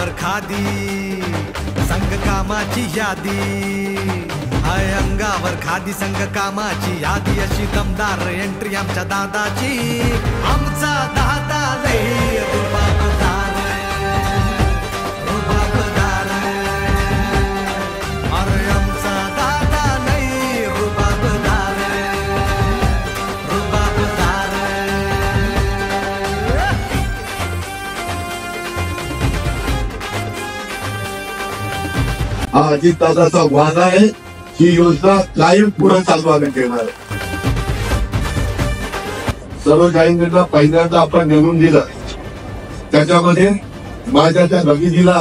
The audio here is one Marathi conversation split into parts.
अंगावर खादी संग कामाची यादी, हाय अंगावर खादी संग कामाची यादी, अशी दमदार एंट्री आमच्या दादाची. आमचा दादा लई रुबाबदार, रुबाबदार, अरे आमचा दादा लई रुबाबदार, रुबाबदार. हा अजितदादाचा वादा आहे, ही योजना कायम पुढे चालवायला देणार. सर्व गायींना पहिल्यांदा आपण नेमून दिलं, त्याच्यामध्ये माझ्या त्या भगिनीला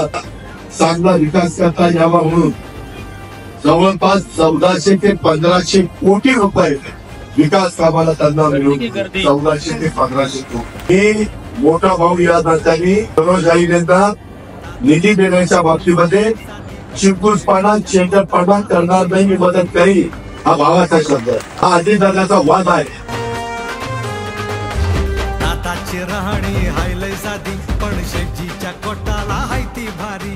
चांगला विकास करता यावा म्हणून जवळपास 1400 ते 1500 कोटी रुपये विकास कामाला त्यांना मिळून 1400 ते 1500 कोटी. ही मोठा भाऊ या नात्याने सर्व गायींना निधी देण्याच्या बाबतीमध्ये चिंकुसपणा चेंगटपणा करणार नाही, मी मदत करी. हा भावाचा शब्द, हा अजितदादाचा वाद आहे. दादाची राहणी हाय लय साधी, पण शेजीच्या कोटाला हाय ती भारी.